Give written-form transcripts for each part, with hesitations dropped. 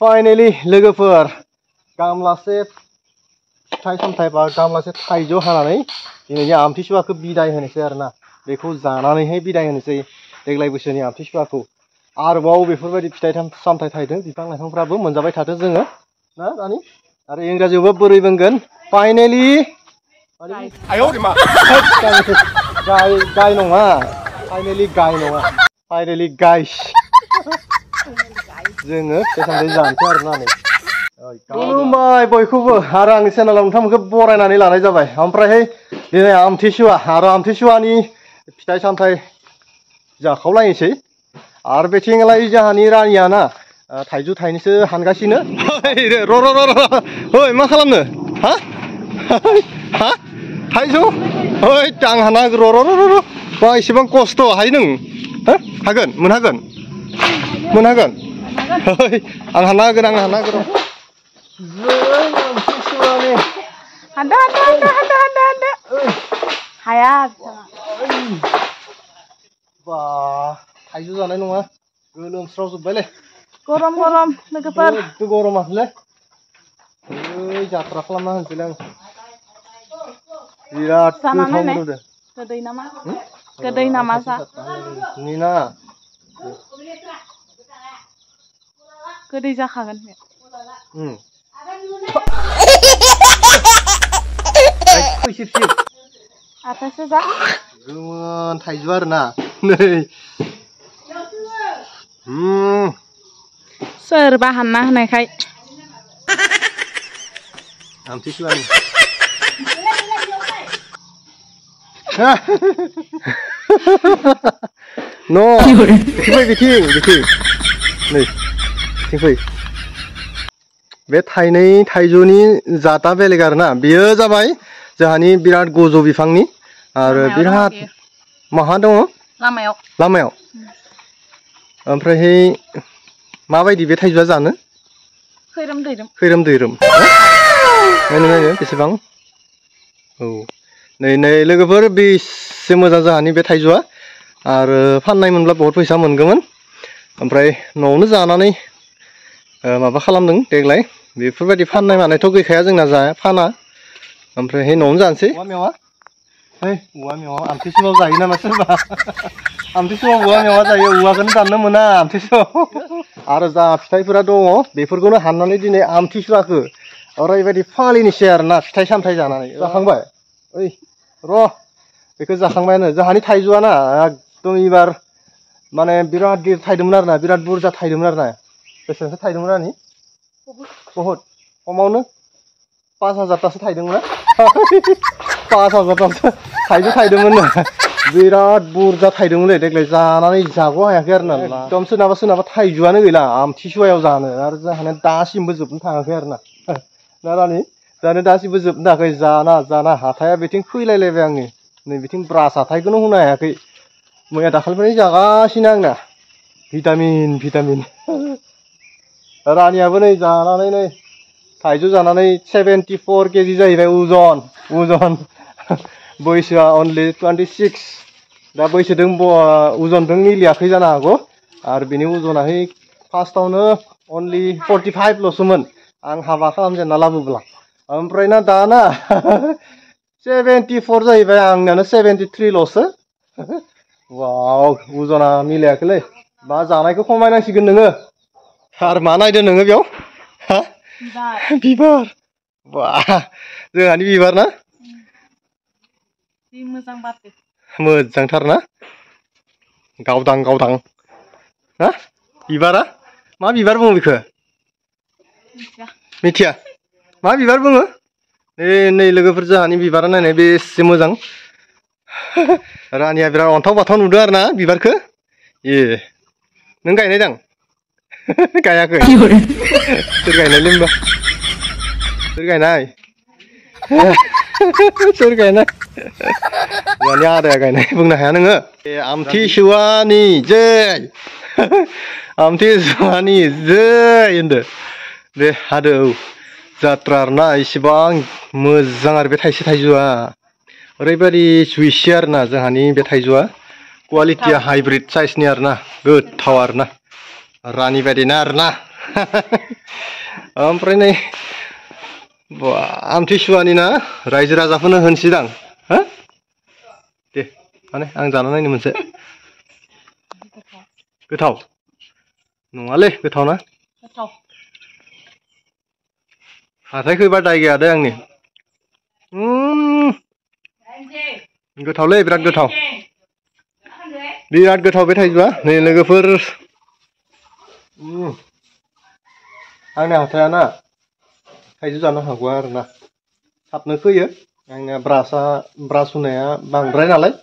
finally लोगोफोर गामलासे फिथाइ सामथाइ बा गामलासे थाइजौ हानानै दिनैनि आमथिसुवाखौ बिदाय होनोसै आरोना बेखौ जानानैहाय बिदाय होनोसै देग्लाय बोसोरनि आमथिसुवाखौ आरोबाव बेफोरबायदि फिथाइ सामथाइ थाइदों बिफां लाइफांफ्राबो मोनजाबाय थाथों जोङो ना दानि आरो इंराजियावबो बोरै बुंगोन फाइनली गाय नङा फाइनली गाय नङा फाइनली गाइस जोङो फिथाइ सामथाइ जानोसै आरोना नै खुलुमबाय बयखौबो आरो आंनि चेनेलाव नोंथांमोनखौ बरायनानै लानाय जाबाय ओमफ्रायहाय दिनै आमथिसुवा आरो आमथिसुवानि फिथाइ सामथाइ जाखावलायनोसै आरो बेथिंलाय जोंहानि रानिया ना थाइजौ थाइनैसो हानगासिनो ओइ मा खालामनो हा हा थाइजौ ओइ आं हाना र' बा एसेबां खस्थ' हायो नों हागोन मोनहागोन मोनहागोन आं हाना होगोन हाया बा थाइजौ जानाय नङा गोलोमस्रावजोब्बायलै गरम लोगोफोर गरमासलै ओइ जात्रा खालामना होनोसैलै आं बिराद गोथाव मोदोमदों गोदै नामा जा निना गोदै जाखागोन आथासो जा गोमोन थाइजौ आरोना नै सोरबा हानना होनायखाय आमथिसुवानि न' बिथिं नै बिथिं फै बे थाइनै थाइजौनि जातआ बेलेग आरोना बेयो जाबाय जोंहानि बिराद गोजौ बिफांनि आरो बिराद माहा दङ लामायाव ओमफ्रायहाय माबायदि बे थाइजौआ जानो खैरोम दैरोम नायनो बेसेबां औ नै लोगोफोर बेसे मोजां जोंहानि बे थाइजौआ आरो फाननाय मोनब्ला बहुत फैसा मोनगौमोन ओमफ्राय न'आवनो जानानै माबा खालामदों देग्लाय बेफोरबायदि फाननाय मानायथ' गैखाया जोंना जाया फाना ओमफ्रायहाय न'आवनो जानोसै औवा मेवा आमथिसुवायाव जायो नामा सोरबा आमथिसुवायाव औवा मेवा जायो औवाखौनो दाननो मोना आमथिसुवायाव आरो जा फिथाइफोरा दङ बेफोरखौनो हाननानै दिनै आमथिसुवाखौ ओरैबायदि फालिनोसै आरोना फिथाइ सामथाइ जानानै जाखांबाय ओइ र' बेखौ जाखांबायानो जोंहानि थाइजौआ ना एकदम एबार माने बिराद गिदिर थाइदोंमोन आरोना बिराद बुरजा थाइदोंमोन आरोना बेसेबांसो थाइदोंमोन आंनि बहुद खमावनो 5,000तासो थाइदोंमोन ना 5,000तासो थाइजौ थाइदोंमोन बिराद बुरजा थाइदोंमोनलै देग्लाय जानानै जागौ हायाखै आरोना एकदम सोरनाबा थाइजौआनो गैला आमथिसुवायाव जानो आरो जोंहानो दासिमबो जोबनो थाङाखै आरोना ना रानि जानो दासिमबो जोबनो थाङाखै जाना हाथाया बिथिं फैलायलायबाय आंनि नै बिथिं ब्रास हाथायखौनो होनो हायाखै मैया दाखालिनिफ्रायनो जागासिनो आंना भिटामिन रानियाबो नै जानानै नै थाइजौ जानानै 74 केजि जाहैबाय अजन बैसोआ अनलि 26 दा बैसोजों अजनजों मिलियाखै जानो हागौ आरो बिनि अजनाहाय फार्स्टआवनो अनलि 45ल'सोमोन आं हाबा खालामजेनना लाबोब्ला ओमफ्राय ना दाना 74 जाहैबाय आंनियानो 73ल'सो वाव अजना मिलायाखैलै मा जानायखौ खमायनांसिगोन नोङो आरो मा नायदों नोङो बेयाव बिबार बा जोंहानि बिबार ना मोजांथार ना गावदां ना बिबारा मा बिबार बुङो बेखौ मिथिया मा बिबार बुङो नै लोगोफोर जोंहानि बिबारा नायनाय बेसे मोजां रानिया बिराद अन्थाव बाथाव नुदों आरो ना बिबारखौ नों गायनाय दां गायाखै सोर गायनायलै होनबा सोर गायनाय जोंहानि आदाया गायनाय बुंनो हाया नोङो आमथिसुवानि जै होनदो दे हादो औ जात्रा आरोना इसेबां मोजां आरो बे थाइसे थाइजौआ ओरैबायदि जुइसि आरोना जोंहानि बे थाइजौआ क्वालिटिया हाइब्रिद साइसनि आरोना गोथाव आरोना रानि बायदिना आरोना ओमफ्राय नै आमथिसुवानि ना रायजो राजाफोरनो होनसैदां हा दे माने आं जाना नायनो मोनसे गोथाव नङालै गोथाव ना हाथायखौ एबार दाय गैया दे आंनि गोथावलै बिराद गोथाव बे थाइजौआ नै लोगोफोर आंनि हाथाया ना थाइजौ जानो हागौ आरोना थाबनो फैयो आंनिया ब्रास होनाया बांद्राय नालाय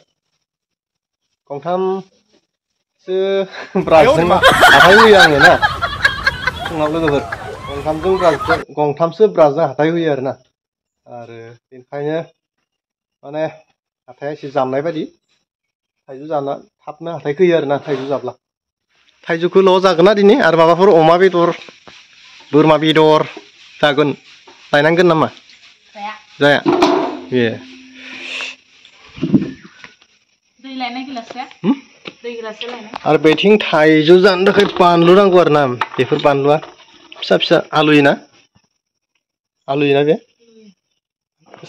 गंथामसो ब्रासजों हाथाय होयो आङो ना फुङाव लोगोफोर गंथामसो ब्रासजों हाथाय होयो आरोना आरो बेनिखायनो माने हाथाया एसे जामनाय बायदि थाइजौ जाना थाबनो हाथायखौ होयो आरोना थाइजौ जाब्ला थाइजौखौल' जागोन ना दिनै आरो माबाफोर अमा बेदर बोरमा बेदर जागोन लायनांगोन नामा जाया ए दै लायनाय गिलाससे दै गिलाससे लायनाय आरो बेथिं थाइजौ जानो थाखाय बानलु नांगौ आरो ना बेफोर बानलुआ फिसा फिसा आलुयोना बे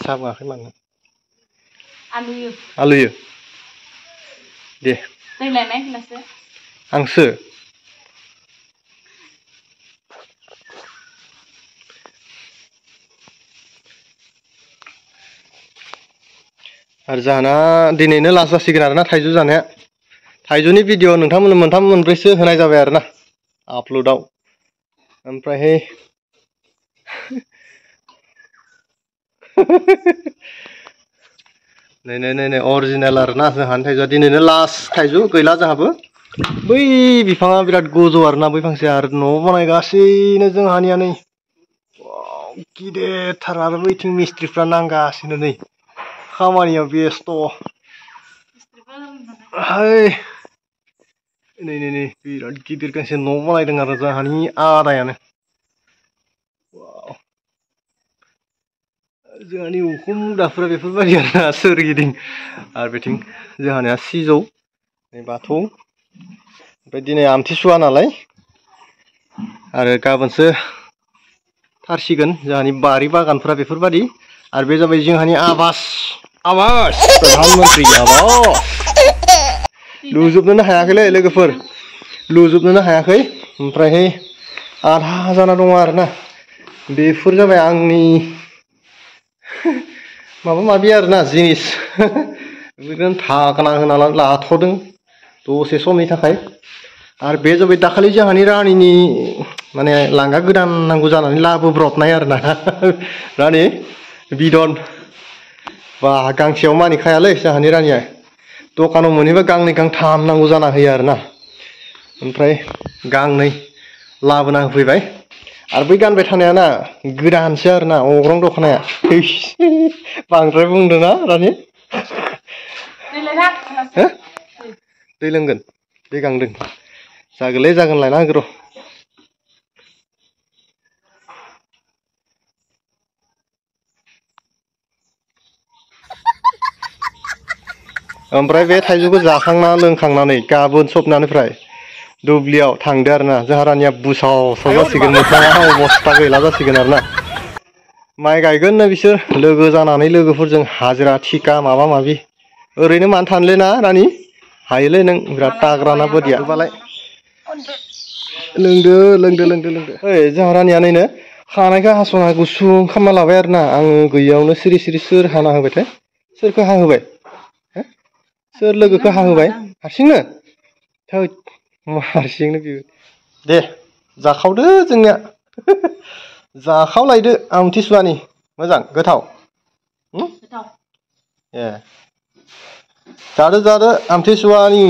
साबाखै मानो आलुयो दे दै लायनाय गिलाससे आंसो आरो जाना दिनैनो लास्ट जासिगोन आरोना थाइजौ जानाया थाइजौनि भिडिअ नोंथांमोननो मोनथाम मोनब्रैसो होनाय जाबाय आरोना आपल'डआव ओमफ्रायहाय नै अरिजिनेल आरोना जोंहानि थाइजौआ दिनैनो लास्ट थाइजौ गैला जोंहाबो बै बिफाङा बिराद गोजौ आरोना बै फांसे आरो न' बानायगासिनो जोंहानिया नै गिदिरथार आरो बैथिं मिस्ट्रिफ्रा नांगासिनो नै खामानियाव बेस्थ' नै बिराद गिदिर गांसे न' बानायदों आरो जोंहानि आदायानो जोंहानि उखुम मुदाफोरा बेफोरबायदि आरोना सोरगिदिं आरो बेथिं जोंहानिया सिजौ बाथौ ओमफ्राय दिनै आमथिसुवा नालाय आरो गाबोनसो थारसिगोन जोंहानि बारि बागानफोरा बेफोरबायदि आरो बे जाबाय जोंहानि आवास प्रधानमन्त्रि आवास लुजोबनोनो हायाखैलै लोगोफोर लुजोबनोनो हायाखै ओमफ्रायहाय आधा जाना दङ आरोना बेफोर जाबाय आंनि माबा माबि आरोना जिनिस बेफोरखौनो थाखोना होना लाथ'दों दसे समनि थाखाय आरो बे जाबाय दाखालि जोंहानि रानिनि माने लांगा गोदान नांगौ जानानै लाबोब्रबनाय आरोना रानि बिदन बा गांसेयाव मानिखायालै जोंहानि रानिया दखानाव मोनहैबा गांनै गांथाम नांगौ जाना होयो आरोना ओमफ्राय गांनै लाबोना होफैबाय आरो बै गानबाय थानाया ना गोदानसो आरोना अग्रं दख'नाया बांद्राय बुंदोंना रानि दै लोंगोन दै गांदों जागोनलै जागोन लायना होगोन र' ओमफ्राय बे थाइजौखौ जाखांना लोंखांनानै गाबोन सबनानिफ्राय दुब्लियाव थांदो आरोना जोंहा रानिया बुसावसाव जासिगोन मोखाङा अबस्था गैला जासिगोन आरोना माइ गायगोननो बिसोर लोगो जानानै लोगोफोरजों हाजिरा थिखा माबा माबि ओरैनो मानो थानोलै ना रानि हायोलै नों बिराद टाग्राना बोदिया बालाय लोंदो ओइ जोंहा रानिया नैनो खानायखौ हास'ना गुसुं खालामना लाबाय आरोना आङो गैयावनो सिरि सिरि सोर हाना होबायथाय सोरखौ हाहोबाय सोर लोगोखौ हाहोबाय हारसिंनो थोद हारसिंनो बियो दे जाखावदो जोंनिया जाखावलायदो आमथिसुवानि मोजां गोथाव ए जादो आमथिसुवानि